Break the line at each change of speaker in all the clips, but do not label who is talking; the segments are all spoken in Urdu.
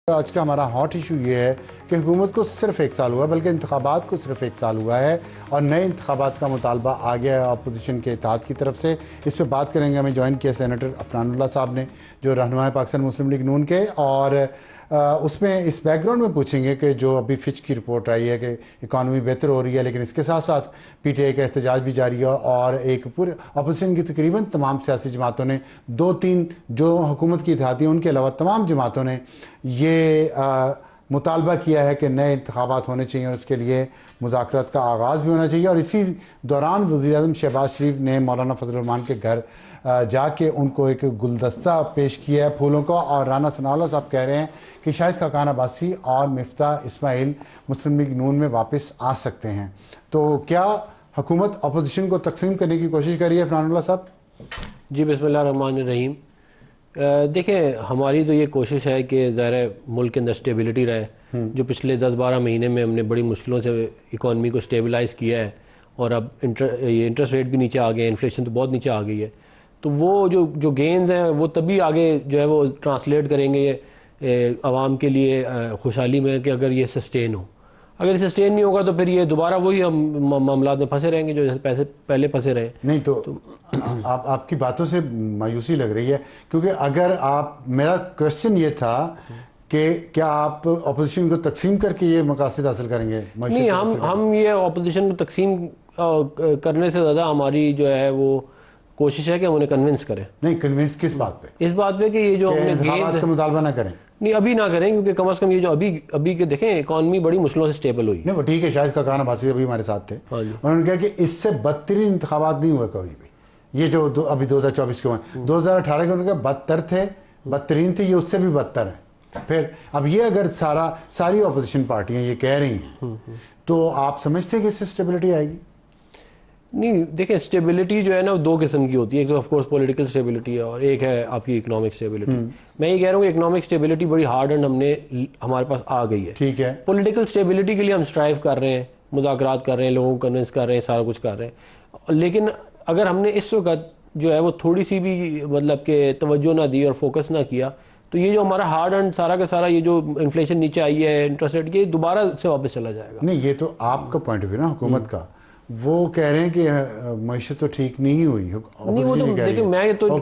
آج کا ہمارا ہاٹ ایشو یہ ہے کہ حکومت کو صرف 1 سال ہوا ہے، بلکہ انتخابات کو صرف 1 سال ہوا ہے اور نئے انتخابات کا مطالبہ آ گیا ہے اپوزیشن کے اتحاد کی طرف سے۔ اس پہ بات کریں گے، ہمیں جوائن کیا سینیٹر عفنان اللہ صاحب نے، جو رہنمائے پاکستان مسلم لیگ نون کے، اور اس میں اس بیک گراؤنڈ میں پوچھیں گے کہ جو ابھی فچ کی رپورٹ آئی ہے کہ اکانومی بہتر ہو رہی ہے، لیکن اس کے ساتھ ساتھ پی ٹی آئی کا احتجاج بھی جاری ہے اور ایک پورے اپوزیشن کی تقریباً تمام سیاسی جماعتوں نے 2-3 جو حکومت کی اتحادی ہیں ان کے علاوہ تمام جماعتوں نے یہ مطالبہ کیا ہے کہ نئے انتخابات ہونے چاہیے اور اس کے لیے مذاکرات کا آغاز بھی ہونا چاہیے۔ اور اسی دوران وزیر اعظم شہباز شریف نے مولانا فضل الرحمان کے گھر جا کے ان کو ایک گلدستہ پیش کیا ہے پھولوں کا، اور رانا ثناء اللہ صاحب کہہ رہے ہیں کہ شاہد خاقان عباسی اور مفتاح اسماعیل مسلم لیگ نون میں واپس آ سکتے ہیں۔ تو کیا حکومت اپوزیشن کو تقسیم کرنے کی کوشش کر رہی ہے عفنان اللہ صاحب؟
جی بسم اللہ الرحمن الرحیم۔ دیکھیں، ہماری تو یہ کوشش ہے کہ ظاہر ملک کے اندر سٹیبلٹی رہے۔ جو پچھلے 10-12 مہینے میں ہم نے بڑی مشکلوں سے اکانومی کو سٹیبلائز کیا ہے، اور اب یہ انٹرسٹ ریٹ بھی نیچے آ گئے، انفلیشن تو بہت نیچے آ گئی ہے، تو وہ جو گینز ہیں وہ تبھی آگے جو ہے وہ ٹرانسلیٹ کریں گے عوام کے لیے خوشحالی میں، کہ اگر یہ سسٹین ہو۔ اگر یہ سسٹین نہیں ہوگا تو پھر یہ دوبارہ وہی ہم معاملات میں پھنسے رہیں گے جو پیسے پہلے پھنسے رہے۔
نہیں تو آپ کی باتوں سے مایوسی لگ رہی ہے، کیونکہ اگر میرا کوشچن یہ تھا کہ کیا آپ اپوزیشن کو تقسیم کر کے یہ مقاصد حاصل کریں گے؟
نہیں، ہم یہ اپوزیشن کو تقسیم کرنے سے زیادہ ہماری جو ہے وہ کوشش ہے کہ ہم انہیں کنونس کریں۔
نہیں، کنونس کس بات پہ؟
اس بات پہ کہ یہ جو ہم نے
انتخابات کا مطالبہ نہ کریں۔
نہیں، ابھی نہ کریں، کیونکہ کم از کم یہ جو ابھی کے دیکھیں اکانومی بڑی مشکلوں سے سٹیبل ہوئی۔
نہیں وہ ٹھیک ہے، شاہد خاقان عباسی ابھی ہمارے ساتھ تھے، انہوں نے کہا کہ اس سے بدترین انتخابات نہیں ہوئے کبھی بھی، یہ جو ابھی 2024 کے ہوئے، 2018 کے انہوں نے کہا بدتر تھے، بدترین تھے، یہ اس سے بھی بدتر ہیں۔ پھر اب یہ اگر ساری اپوزیشن پارٹیاں یہ کہہ رہی ہیں تو آپ سمجھتے ہیں کہ اس سے سٹیبلٹی آئے گی؟
نہیں، دیکھیں اسٹیبلٹی جو ہے نا وہ 2 قسم کی ہوتی ہے، ایک تو آف کورس پولیٹیکل اسٹیبلٹی ہے اور ایک ہے آپ کی اکنامک اسٹیبلٹی۔ میں یہ کہہ رہا ہوں کہ اکنامک اسٹیبلٹی بڑی ہارڈ اینڈ ہمارے پاس آ گئی ہے۔
ٹھیک ہے،
پولیٹیکل اسٹیبلٹی کے لیے ہم اسٹرائیو کر رہے ہیں، مذاکرات کر رہے ہیں، لوگوں کو کنونس کر رہے ہیں، سارا کچھ کر رہے ہیں، لیکن اگر ہم نے اس وقت جو ہے وہ تھوڑی سی بھی مطلب کہ توجہ نہ دی اور فوکس نہ کیا تو یہ جو ہمارا ہارڈ اینڈ سارا کا سارا یہ جو انفلیشن نیچے آئی ہے، انٹرسٹ ریٹ، یہ دوبارہ سے واپس چلا جائے گا۔
نہیں، یہ تو آپ کا پوائنٹ آف ویو نا حکومت کا، وہ کہہ رہے ہیں کہ معیشت تو ٹھیک نہیں ہوئی، وہ کہہ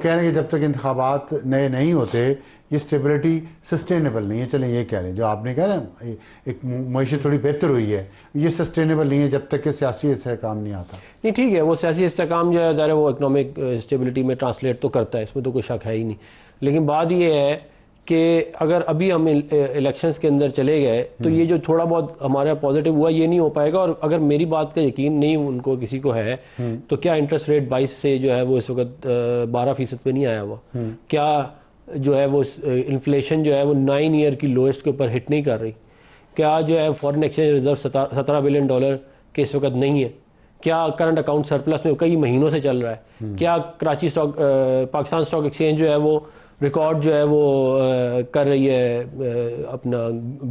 رہے ہیں کہ جب تک انتخابات نئے نہیں ہوتے یہ سٹیبلٹی سسٹینیبل نہیں ہے۔ چلیں یہ کہہ رہے ہیں جو آپ نے کہا نا ایک معیشت تھوڑی بہتر ہوئی ہے، یہ سسٹینیبل نہیں ہے جب تک کہ سیاسی استحکام نہیں آتا۔
نہیں ٹھیک ہے، وہ سیاسی استحکام جو ہے ظاہر وہ اکنامک اسٹیبلٹی میں ٹرانسلیٹ تو کرتا ہے، اس میں تو کوئی شک ہے ہی نہیں، لیکن بات یہ ہے کہ اگر ابھی ہم الیکشنز کے اندر چلے گئے تو یہ جو تھوڑا بہت ہمارا پازیٹیو ہوا یہ نہیں ہو پائے گا، اور اگر میری بات کا یقین نہیں ان کو کسی کو ہے تو کیا انٹرسٹ ریٹ 22 سے جو ہے وہ اس وقت 12% پہ نہیں آیا ہوا؟ کیا جو ہے وہ انفلیشن جو ہے وہ 9 ایئر کی لوئسٹ کے اوپر ہٹ نہیں کر رہی؟ کیا جو ہے فارن ایکسچینج ریزرو $17 بلین کے اس وقت نہیں ہے؟ کیا کرنٹ اکاؤنٹ سرپلس میں کئی مہینوں سے چل رہا ہے؟ کیا کراچی پاکستان اسٹاک ایکسچینج جو ہے وہ ریکارڈ جو ہے وہ کر رہی ہے اپنا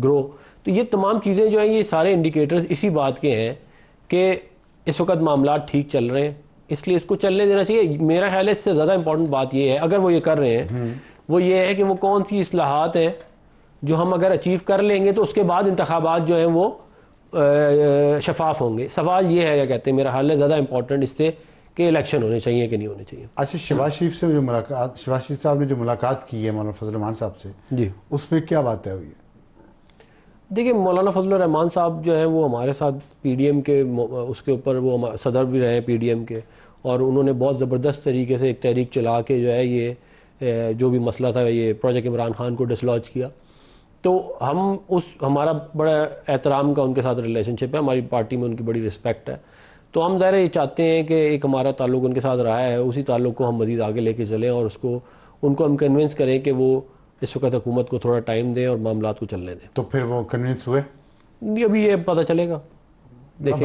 گرو؟ تو یہ تمام چیزیں جو ہیں یہ سارے انڈیکیٹرز اسی بات کے ہیں کہ اس وقت معاملات ٹھیک چل رہے ہیں، اس لیے اس کو چلنے دینا چاہیے۔ میرا خیال ہے اس سے زیادہ امپورٹنٹ بات یہ ہے، اگر وہ یہ کر رہے ہیں، وہ یہ ہے کہ وہ کون سی اصلاحات ہیں جو ہم اگر اچیو کر لیں گے تو اس کے بعد انتخابات جو ہیں وہ شفاف ہوں گے۔ سوال یہ ہے، کیا کہتے ہیں، میرا خیال ہے زیادہ امپورٹنٹ اس سے کہ الیکشن ہونے چاہیے کہ نہیں ہونے چاہیے۔
اچھا، شہباز شریف صاحب نے جو ملاقات کی ہے مولانا فضل الرحمان صاحب سے،
جی
اس میں کیا بات طے ہوئی ہے؟
دیکھیں، مولانا فضل الرحمان صاحب جو ہیں وہ ہمارے ساتھ پی ڈی ایم کے اس کے اوپر وہ صدر بھی رہے ہیں پی ڈی ایم کے، اور انہوں نے بہت زبردست طریقے سے ایک تحریک چلا کے جو ہے یہ جو بھی مسئلہ تھا یہ پروجیکٹ عمران خان کو ڈسلوج کیا، تو ہمارا بڑا احترام کا ان کے ساتھ ریلیشن شپ ہے، ہماری پارٹی میں ان کی بڑی رسپیکٹ ہے، تو ہم ظاہر یہ چاہتے ہیں کہ ایک ہمارا تعلق ان کے ساتھ رہا ہے، اسی تعلق کو ہم مزید آگے لے کے چلیں اور ان کو ہم کنونس کریں کہ وہ اس وقت حکومت کو تھوڑا ٹائم دیں اور معاملات کو چلنے دیں۔
تو پھر وہ کنونس ہوئے؟
ابھی یہ پتہ چلے گا،
اس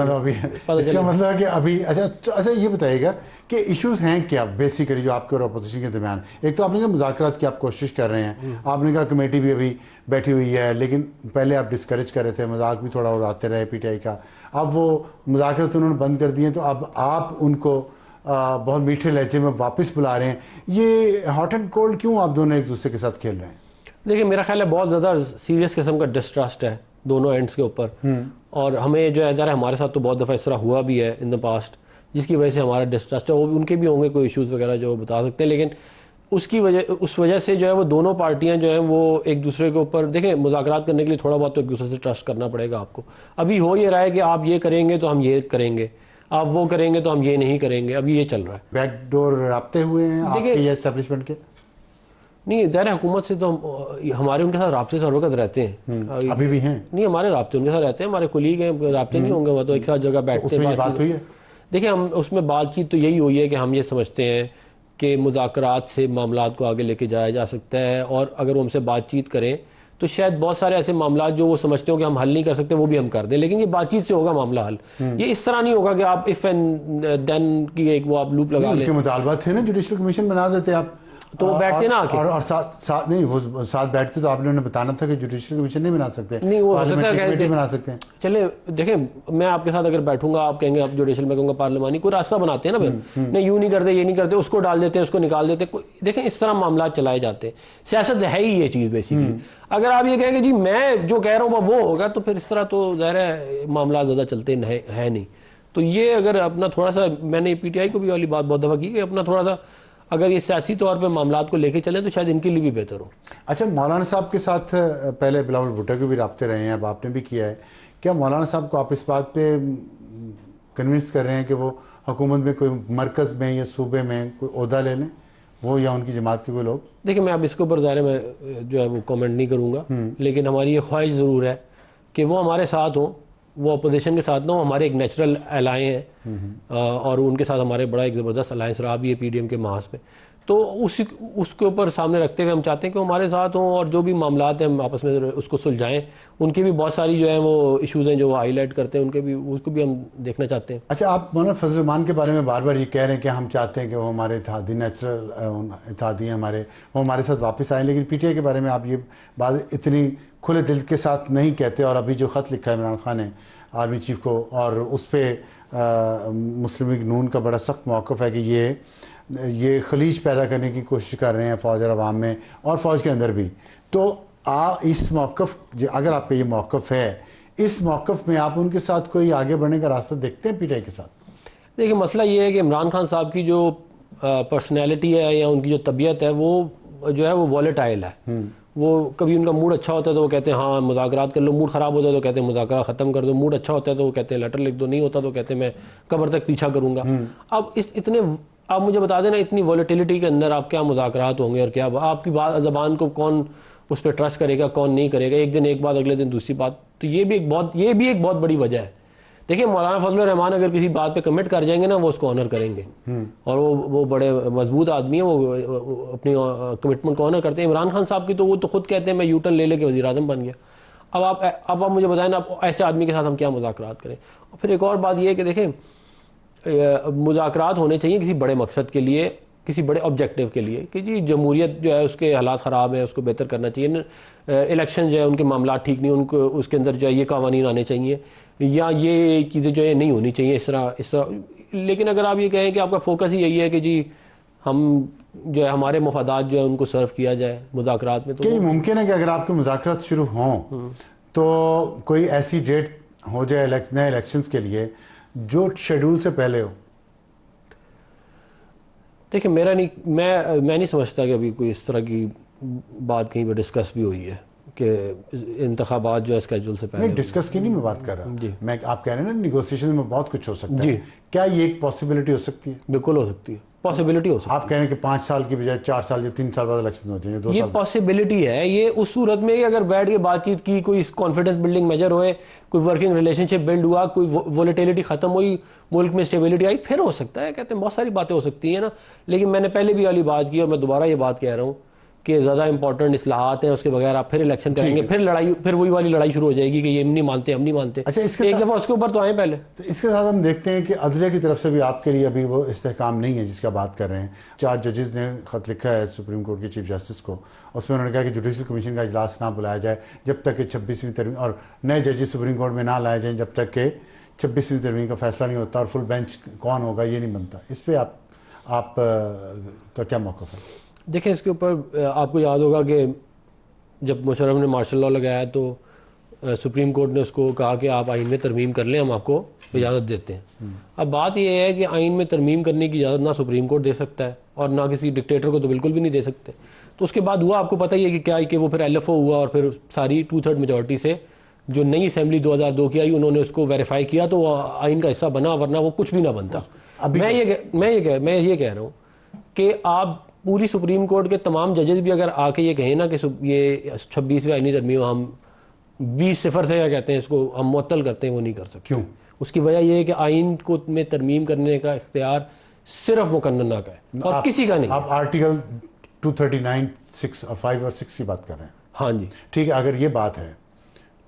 کا مطلب ہے کہ ابھی اچھا یہ بتائیے گا کہ ایشوز ہیں کیا بیسیکلی جو آپ کے اور اپوزیشن کے درمیان؟ ایک تو آپ نے کہا مذاکرات کی آپ کوشش کر رہے ہیں، آپ نے کہا کمیٹی بھی ابھی بیٹھی ہوئی ہے، لیکن پہلے آپ ڈسکریج کر رہے تھے، مذاق بھی تھوڑا اڑاتے رہے پی ٹی آئی کا، اب وہ مذاکرات انہوں نے بند کر دی ہیں، تو اب آپ ان کو بہت میٹھے لہجے میں واپس بلا رہے ہیں، یہ ہاٹ اینڈ کولڈ کیوں آپ دونوں ایک دوسرے کے ساتھ کھیل رہے ہیں؟
دیکھیں میرا خیال ہے بہت زیادہ سیریس قسم کا ڈسٹرسٹ ہے دونوں اینڈس کے اوپر, اور ہمیں جو ہے ادھر ہمارے ساتھ تو بہت دفعہ اس طرح ہوا بھی ہے ان دا پاسٹ, جس کی وجہ سے ہمارا ڈسٹرسٹ ہے. وہ ان کے بھی ہوں گے کوئی ایشوز وغیرہ جو بتا سکتے ہیں, لیکن اس وجہ سے جو ہے وہ دونوں پارٹیاں جو ہیں وہ ایک دوسرے کے اوپر, دیکھیں مذاکرات کرنے کے لیے تھوڑا بہت تو ایک دوسرے سے ٹرسٹ کرنا پڑے گا آپ کو. ابھی ہو یہ رہا ہے کہ آپ یہ کریں گے تو ہم یہ کریں گے, آپ وہ کریں گے تو ہم یہ نہیں کریں گے, ابھی یہ چل رہا ہے.
بیک ڈور رابطے ہوئے ہیں آپ کے یہ اسٹیبلشمنٹ کے؟
نہیں, ظاہر حکومت سے تو ہمارے ان کے ساتھ رابطے سے ہر وقت رہتے ہیں.
ابھی بھی ہیں؟
نہیں, ہمارے رابطے ان کے ساتھ رہتے ہیں, ہمارے کولیگ ہیں, رابطے نہیں ہوں گے وہ تو ایک ساتھ جگہ بیٹھتے ہیں.
بات ہوئی ہے؟
دیکھیں ہم اس میں بات چیت تو یہی ہوئی ہے کہ ہم یہ سمجھتے ہیں کہ مذاکرات سے معاملات کو آگے لے کے جایا جا سکتا ہے, اور اگر وہ ہم سے بات چیت کریں تو شاید بہت سارے ایسے معاملات جو وہ سمجھتے ہو کہ ہم حل نہیں کر سکتے وہ بھی ہم کر دیں, لیکن یہ بات چیت سے ہوگا معاملہ حل. یہ اس طرح نہیں ہوگا کہ آپ اف اینڈ دین کی ایک وہ آپ لوپ لگا لیں.
ان کے مطالبات تھے نا, جوڈیشل کمیشن بنا دیتے آپ
تو وہ بیٹھتے نا آ کے,
اور ساتھ نہیں وہ ساتھ بیٹھتے تو آپ نے انہیں بتانا تھا کہ جوڈیشل کمیشن نہیں بنا سکتے,
نہیں وہ
کمیٹی بنا سکتے ہیں.
چلے دیکھیں میں آپ کے ساتھ اگر بیٹھوں گا, آپ کہیں گے آپ جوڈیشل میں کہوں گا پارلیمانی, کوئی راستہ بناتے ہیں نا پھر, نہیں یوں نہیں کرتے, یہ نہیں کرتے, اس کو ڈال دیتے ہیں, اس کو نکال دیتے ہیں. دیکھیں اس طرح معاملات چلائے جاتے ہیں. سیاست ہے ہی یہ چیز بیسیکلی. اگر آپ یہ کہیں کہ جی میں جو کہہ رہا ہوں وہ ہوگا, تو پھر اس طرح تو ظاہر ہے معاملات زیادہ چلتے ہیں نہیں. تو یہ اگر اپنا تھوڑا سا, میں نے پی ٹی آئی کو بھی والی بات بہت دفعہ کی کہ اپنا تھوڑا سا اگر یہ سیاسی طور پہ معاملات کو لے کے چلیں تو شاید ان کے لیے بھی بہتر ہو.
اچھا, مولانا صاحب کے ساتھ پہلے بلاول بھٹو کے بھی رابطے رہے ہیں, اب آپ نے بھی کیا ہے, کیا مولانا صاحب کو آپ اس بات پہ کنونس کر رہے ہیں کہ وہ حکومت میں کوئی مرکز میں یا صوبے میں کوئی عہدہ لے لیں, وہ یا ان کی جماعت کے کوئی لوگ؟
دیکھیں میں اب اس کے اوپر ظاہر میں جو ہے وہ کامنٹ نہیں کروں گا, لیکن ہماری یہ خواہش ضرور ہے کہ وہ ہمارے ساتھ ہوں, وہ اپوزیشن کے ساتھ نہ ہوں, ہمارے ایک نیچرل الائے ہیں, اور ان کے ساتھ ہمارے بڑا ایک زبردست الائنس رہا بھی ہے پی ڈی ایم کے محاذ میں. تو اس کے اوپر سامنے رکھتے ہوئے ہم چاہتے ہیں کہ وہ ہمارے ساتھ ہوں, اور جو بھی معاملات ہیں ہم آپس میں اس کو سلجھائیں. ان کی بھی بہت ساری جو ہیں وہ ایشوز ہیں جو وہ ہائی لائٹ کرتے ہیں, ان کے بھی اس کو بھی ہم دیکھنا چاہتے ہیں.
اچھا, آپ مولانا فضل الرحمان کے بارے میں بار بار یہ کہہ رہے ہیں کہ ہم چاہتے ہیں کہ وہ ہمارے اتحادی نیچرل اتحادی ہیں ہمارے, وہ ہمارے ساتھ واپس آئیں, لیکن پی ٹی آئی کے بارے میں آپ یہ بات اتنی کھلے دل کے ساتھ نہیں کہتے. اور ابھی جو خط لکھا ہے عمران خان نے آرمی چیف کو, اور اس پہ مسلم لیگ نون کا بڑا سخت موقف ہے کہ یہ خلیج پیدا کرنے کی کوشش کر رہے ہیں فوج اور عوام میں اور فوج کے اندر بھی. تو اس موقف, اگر آپ کا یہ موقف ہے, اس موقف میں آپ ان کے ساتھ کوئی آگے بڑھنے کا راستہ دیکھتے ہیں پی ٹی آئی کے ساتھ؟
دیکھیں مسئلہ یہ ہے کہ عمران خان صاحب کی جو پرسنالٹی ہے یا ان کی جو طبیعت ہے وہ جو ہے وہ والیٹائل ہے. وہ کبھی ان کا موڈ اچھا ہوتا ہے تو وہ کہتے ہیں ہاں مذاکرات کر لو, موڈ خراب ہوتا ہے تو کہتے ہیں مذاکرات ختم کر دو, موڈ اچھا ہوتا ہے تو وہ کہتے ہیں لیٹر لکھ دو, نہیں ہوتا تو کہتے ہیں میں قبر تک پیچھا کروں گا. اب اتنے آپ مجھے بتا دیں نا, اتنی والیٹیلٹی کے اندر آپ کیا مذاکرات ہوں گے, اور کیا آپ کی بات زبان کو کون اس پہ ٹرسٹ کرے گا, کون نہیں کرے گا, ایک دن ایک بات اگلے دن دوسری بات. تو یہ بھی ایک بہت بڑی وجہ ہے. دیکھیں مولانا فضل الرحمان اگر کسی بات پہ کمٹ کر جائیں گے نا, وہ اس کو آنر کریں گے, اور وہ بڑے مضبوط آدمی ہیں, وہ اپنی کمٹمنٹ کو آنر کرتے ہیں. عمران خان صاحب کی تو وہ تو خود کہتے ہیں میں یو ٹرن لے کے وزیر اعظم بن گیا. اب آپ مجھے بتائیں نا, ایسے آدمی کے ساتھ ہم کیا مذاکرات کریں. اور پھر ایک اور بات یہ ہے کہ دیکھیں مذاکرات ہونے چاہیے کسی بڑے مقصد کے لیے, کسی بڑے آبجیکٹو کے لیے, کہ جی جمہوریت جو ہے اس کے حالات خراب ہیں, اس کو بہتر کرنا چاہیے. الیکشن جو ہے ان کے معاملات ٹھیک نہیں, ان کو اس کے اندر جو ہے یہ قوانین آنے چاہیے, یا یہ چیزیں جو ہے نہیں ہونی چاہیے اس طرح. لیکن اگر آپ یہ کہیں کہ آپ کا فوکس ہی یہی ہے کہ جی ہم جو ہے ہمارے مفادات جو ہے ان کو سرو کیا جائے مذاکرات میں, تو
یہ ممکن ہے کہ اگر آپ کے مذاکرات شروع ہوں تو کوئی ایسی ڈیٹ ہو جائے نئے الیکشنز کے لیے جو شیڈول سے پہلے ہو؟
دیکھیں میں نہیں سمجھتا کہ ابھی کوئی اس طرح کی بات کہیں پہ ڈسکس بھی ہوئی ہے کہ انتخابات جو ہے اسکیجول سے پہلے.
نہیں, ڈسکس کی نہیں میں بات کر رہا.
جی,
میں آپ کہہ رہے ہیں نا نیگوسیشن میں بہت کچھ ہو سکتا
جی,
ہے, کیا یہ ایک پاسبلٹی ہو سکتی ہے؟
بالکل ہو سکتی ہے, پاسبلٹی ہو سکتی ہے.
آپ کہہ رہے ہیں کہ 5 سال کی بجائے 4 سال یا 3 سال بعد الیکشن ہو جائیں گے, 2
یہ
سال.
پاسبلٹی ہے. یہ اس صورت میں کہ اگر بیٹھ کے بات چیت کی, کوئی کانفیڈنس بلڈنگ میجر ہوئے, کوئی ورکنگ ریلیشن شپ بلڈ ہوا, کوئی وولیٹیلٹی ختم ہوئی, ملک میں اسٹیبلٹی آئی, پھر ہو سکتا ہے. کہتے ہیں بہت ساری باتیں ہو سکتی ہیں نا. لیکن میں نے پہلے بھی والی بات کی اور میں دوبارہ یہ بات کہہ رہا ہوں کہ زیادہ امپورٹنٹ اصلاحات ہیں, اس کے بغیر آپ پھر الیکشن کریں گے, پھر وہی والی لڑائی شروع ہو جائے گی کہ یہ نہیں مانتے, ہم نہیں مانتے.
اچھا,
ایک دفعہ اس کے اوپر تو آئیں پہلے.
تو اس کے ساتھ ہم دیکھتے ہیں کہ عدلیہ کی طرف سے بھی آپ کے لیے ابھی وہ استحکام نہیں ہے جس کا بات کر رہے ہیں. 4 ججز نے خط لکھا ہے سپریم کورٹ کے چیف جسٹس کو, اس میں انہوں نے کہا کہ جوڈیشل کمیشن کا اجلاس نہ بلایا جائے جب تک کہ 26ویں ترمیم اور نئے ججز سپریم کورٹ میں نہ لائے جائیں جب تک کہ 26ویں ترمیم کا فیصلہ نہیں ہوتا, اور فل بینچ کون ہوگا یہ نہیں بنتا. اس پہ آپ کا کیا موقف ہے؟
دیکھیں اس کے اوپر آپ کو یاد ہوگا کہ جب مشرف نے مارشل لا لگایا تو سپریم کورٹ نے اس کو کہا کہ آپ آئین میں ترمیم کر لیں، ہم آپ کو اجازت دیتے ہیں۔ اب بات یہ ہے کہ آئین میں ترمیم کرنے کی اجازت نہ سپریم کورٹ دے سکتا ہے اور نہ کسی ڈکٹیٹر کو تو بالکل بھی نہیں دے سکتے۔ تو اس کے بعد ہوا آپ کو پتہ ہی ہے کہ کیا کہ وہ پھر ایل ایف او ہوا اور پھر ساری 2/3 میجورٹی سے جو نئی اسمبلی 2002 کی آئی انہوں نے اس کو ویریفائی کیا تو وہ آئین کا حصہ بنا، ورنہ وہ کچھ بھی نہ بنتا۔ میں یہ کہہ رہا ہوں کہ آپ پوری سپریم کورٹ کے تمام ججز بھی اگر آ کے یہ کہیں نا کہ یہ 26ویں آئینی ترمیم ہم 20-0 سے کیا کہتے ہیں اس کو ہم معطل کرتے ہیں، وہ نہیں کر سکتے۔
کیوں؟
اس کی وجہ یہ ہے کہ آئین کو میں ترمیم کرنے کا اختیار صرف مقننہ کا ہے اور کسی کا نہیں۔
آپ آرٹیکل 239 5 اور 6 کی بات کر رہے ہیں؟
ہاں جی
ٹھیک ہے، اگر یہ بات ہے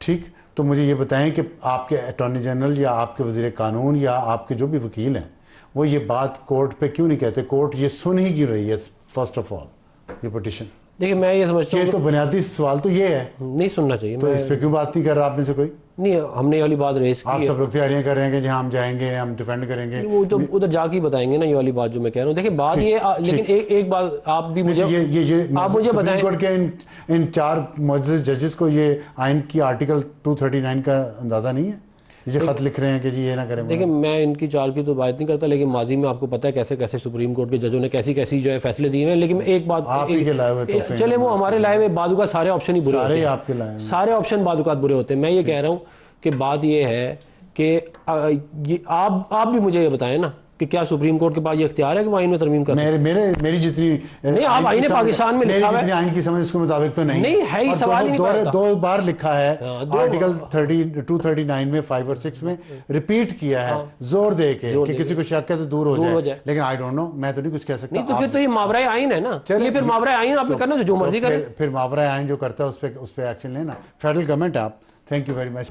ٹھیک تو مجھے یہ بتائیں کہ آپ کے اٹارنی جنرل یا آپ کے وزیر قانون یا آپ کے جو بھی وکیل ہیں وہ یہ بات کورٹ پہ کیوں نہیں کہتے؟ کورٹ یہ سن ہی کیوں رہی ہے فرسٹ آف آل یہ پٹیشن؟
دیکھیں میں یہ سمجھتا ہوں
یہ تو بنیادی سوال تو یہ ہے،
نہیں سننا چاہیے۔
تو اس پہ کیوں بات نہیں کر رہا آپ میں سے کوئی؟
نہیں ہم نے یہ والی بات ریز
آپ
کی
سب لوگ تیاریاں کر رہے ہیں کہ جہاں ہم جائیں گے ہم ڈیفینڈ کریں گے،
وہ تو ادھر جا کے بتائیں گے نا یہ والی بات جو میں کہہ رہا ہوں۔ دیکھیں بات یہ لیکن ایک بات آپ بھی مجھے آپ مجھے
سپریم
بتائیں،
کورٹ کے ان 4 معزز ججز کو یہ آئین کی آرٹیکل 239 کا اندازہ نہیں ہے؟ یہ خط لکھ رہے ہیں کہ جی یہ نہ کریں۔
دیکھیں میں ان کی 4 کی تو بات نہیں کرتا، لیکن ماضی میں آپ کو پتہ ہے کیسے کیسے سپریم کورٹ کے ججوں نے کیسی کیسی جو ہے فیصلے دیے ہیں۔ لیکن ایک بات
آپ ہی کے لائے ہوئے تحفے ہیں،
چلے وہ ہمارے لائے ہوئے بعض اوقات سارے آپشن ہی برے ہوتے
سارے
ہیں،
آپ کے لائے ہیں۔
سارے آپشن بعض اوقات برے ہوتے ہیں۔ میں یہ کہہ رہا ہوں کہ بات یہ ہے کہ آپ بھی مجھے یہ بتائیں نا کہ کیا سپریم کورٹ کے پاس یہ اختیار ہے کہ وہ آئین میں ترمیم کر سکتے؟
میری جتنی
نہیں آپ آئین پاکستان میں لکھا ہوا ہے،
آئین کی سمجھ اس کے مطابق تو نہیں
نہیں ہے ہی،
اور
سوال ہی نہیں کرتا۔
2 بار لکھا ہے آرٹیکل 239 میں 5 اور 6 میں ریپیٹ کیا ہے زور دے کے کہ کسی کو شک ہے تو دور ہو جائے، لیکن آئی ڈونٹ نو، میں تو نہیں کچھ کہہ سکتا۔
نہیں تو پھر تو یہ ماورائے آئین ہے نا، یہ پھر ماورائے آئین آپ نے کرنا تو جو مرضی کریں۔
پھر ماورائے آئین جو کرتا ہے اس پہ ایکشن لینا، فیڈرل گورنمنٹ آپ۔ Thank you very much.